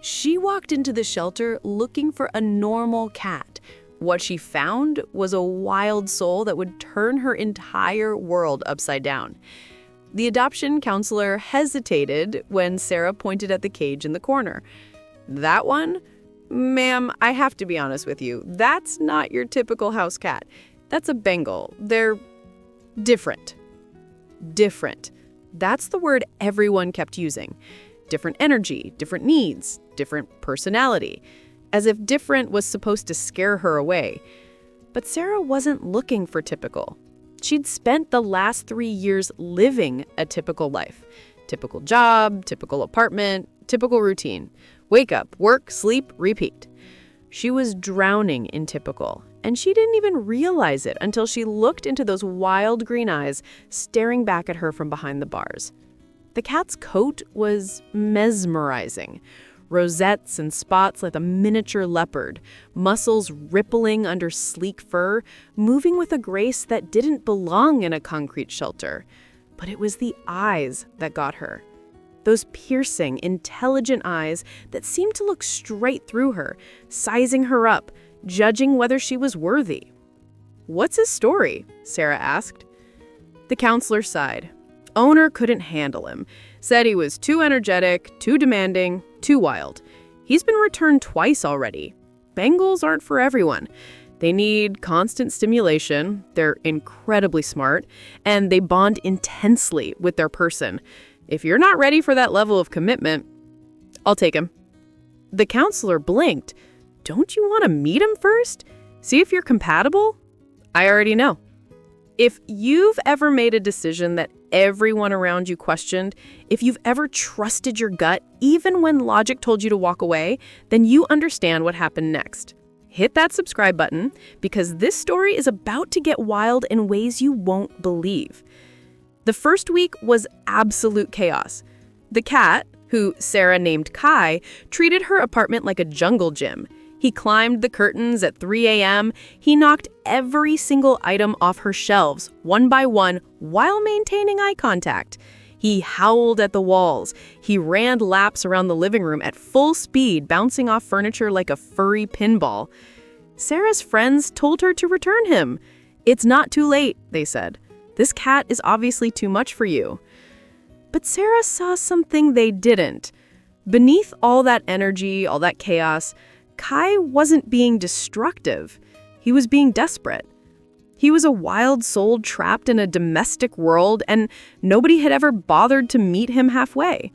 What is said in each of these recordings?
She walked into the shelter looking for a normal cat. What she found was a wild soul that would turn her entire world upside down. The adoption counselor hesitated when Sarah pointed at the cage in the corner. "That one? Ma'am, I have to be honest with you. That's not your typical house cat. That's a Bengal. They're different." Different. That's the word everyone kept using. Different energy, different needs, different personality. As if different was supposed to scare her away. But Sarah wasn't looking for typical. She'd spent the last 3 years living a typical life. Typical job, typical apartment, typical routine. Wake up, work, sleep, repeat. She was drowning in typical, and she didn't even realize it until she looked into those wild green eyes staring back at her from behind the bars. The cat's coat was mesmerizing. Rosettes and spots like a miniature leopard, muscles rippling under sleek fur, moving with a grace that didn't belong in a concrete shelter. But it was the eyes that got her. Those piercing, intelligent eyes that seemed to look straight through her, sizing her up, judging whether she was worthy. "What's his story?" Sarah asked. The counselor sighed. Owner couldn't handle him. Said he was too energetic, too demanding, too wild. He's been returned twice already. Bengals aren't for everyone. They need constant stimulation, they're incredibly smart, and they bond intensely with their person. If you're not ready for that level of commitment, I'll take him. The counselor blinked. Don't you want to meet him first? See if you're compatible? I already know. If you've ever made a decision that everyone around you questioned, if you've ever trusted your gut even when logic told you to walk away, then you understand what happened next. Hit that subscribe button because this story is about to get wild in ways you won't believe. The first week was absolute chaos. The cat, who Sarah named Kai, treated her apartment like a jungle gym. He climbed the curtains at 3 a.m. He knocked every single item off her shelves, one by one, while maintaining eye contact. He howled at the walls. He ran laps around the living room at full speed, bouncing off furniture like a furry pinball. Sarah's friends told her to return him. "It's not too late," they said. "This cat is obviously too much for you." But Sarah saw something they didn't. Beneath all that energy, all that chaos, Kai wasn't being destructive. He was being desperate. He was a wild soul trapped in a domestic world, and nobody had ever bothered to meet him halfway.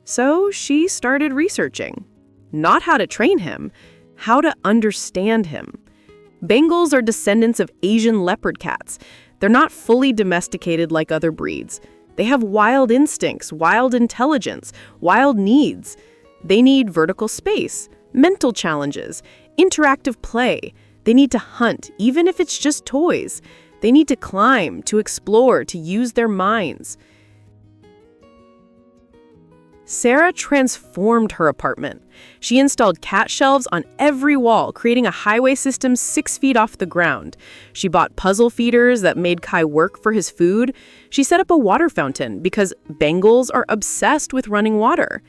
So she started researching. Not how to train him, how to understand him. Bengals are descendants of Asian leopard cats. They're not fully domesticated like other breeds. They have wild instincts, wild intelligence, wild needs. They need vertical space, mental challenges, interactive play. They need to hunt, even if it's just toys. They need to climb, to explore, to use their minds. Sarah transformed her apartment. She installed cat shelves on every wall, creating a highway system 6 feet off the ground. She bought puzzle feeders that made Kai work for his food. She set up a water fountain because Bengals are obsessed with running water.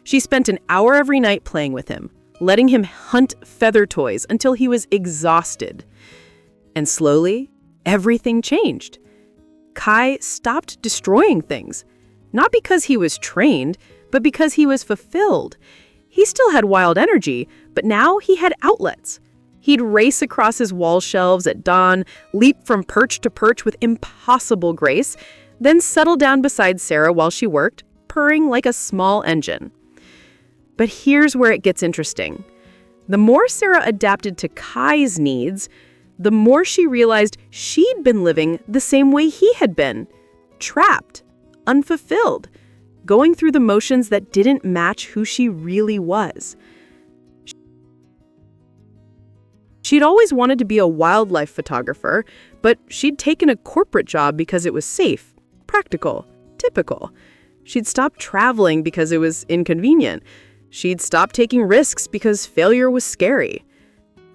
She spent an hour every night playing with him, letting him hunt feather toys until he was exhausted. And slowly, everything changed. Kai stopped destroying things, not because he was trained, but because he was fulfilled. He still had wild energy, but now he had outlets. He'd race across his wall shelves at dawn, leap from perch to perch with impossible grace, then settle down beside Sarah while she worked, purring like a small engine. But here's where it gets interesting. The more Sarah adapted to Kai's needs, the more she realized she'd been living the same way he had been, trapped, unfulfilled, going through the motions that didn't match who she really was. She'd always wanted to be a wildlife photographer, but she'd taken a corporate job because it was safe, practical, typical. She'd stopped traveling because it was inconvenient. She'd stopped taking risks because failure was scary.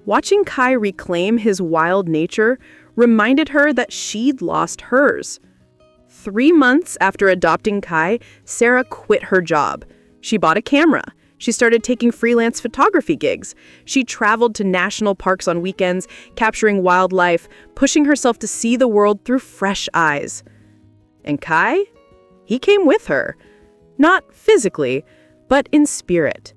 Watching Kai reclaim his wild nature reminded her that she'd lost hers. 3 months after adopting Kai, Sarah quit her job. She bought a camera. She started taking freelance photography gigs. She traveled to national parks on weekends, capturing wildlife, pushing herself to see the world through fresh eyes. And Kai? He came with her. Not physically, but in spirit.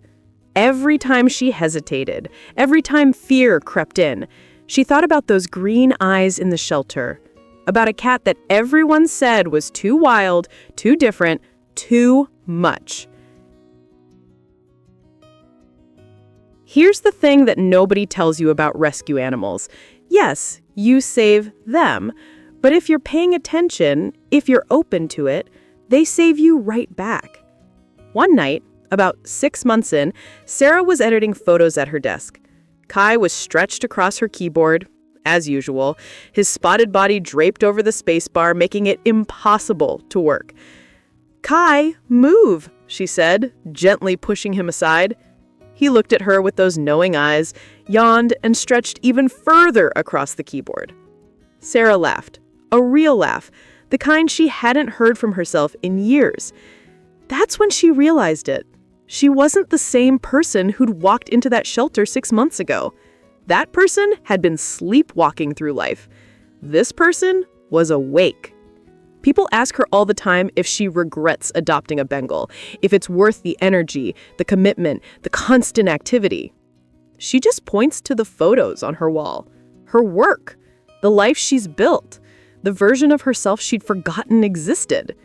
Every time she hesitated, every time fear crept in, she thought about those green eyes in the shelter, about a cat that everyone said was too wild, too different, too much. Here's the thing that nobody tells you about rescue animals. Yes, you save them, but if you're paying attention, if you're open to it, they save you right back. One night, about 6 months in, Sarah was editing photos at her desk. Kai was stretched across her keyboard, as usual, his spotted body draped over the spacebar, making it impossible to work. "Kai, move," she said, gently pushing him aside. He looked at her with those knowing eyes, yawned, and stretched even further across the keyboard. Sarah laughed, a real laugh, the kind she hadn't heard from herself in years. That's when she realized it. She wasn't the same person who'd walked into that shelter 6 months ago. That person had been sleepwalking through life. This person was awake. People ask her all the time if she regrets adopting a Bengal, if it's worth the energy, the commitment, the constant activity. She just points to the photos on her wall, her work, the life she's built, the version of herself she'd forgotten existed.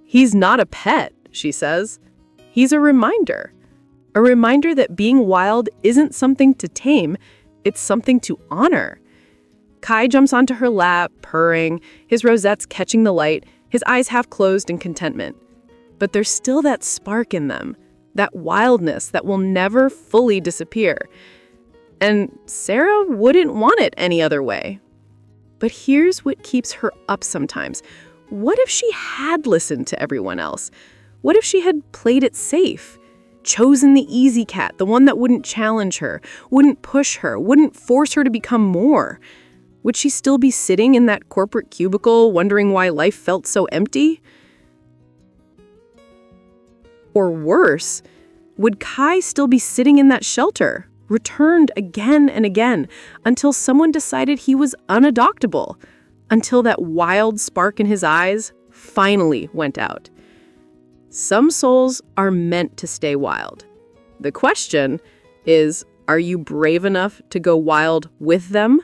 "He's not a pet," she says. "He's a reminder that being wild isn't something to tame, it's something to honor." Kai jumps onto her lap, purring, his rosettes catching the light, his eyes half closed in contentment. But there's still that spark in them, that wildness that will never fully disappear. And Sarah wouldn't want it any other way. But here's what keeps her up sometimes. What if she had listened to everyone else? What if she had played it safe? Chosen the easy cat, the one that wouldn't challenge her, wouldn't push her, wouldn't force her to become more? Would she still be sitting in that corporate cubicle, wondering why life felt so empty? Or worse, would Kai still be sitting in that shelter, returned again and again, until someone decided he was unadoptable, until that wild spark in his eyes finally went out? Some souls are meant to stay wild. The question is, are you brave enough to go wild with them?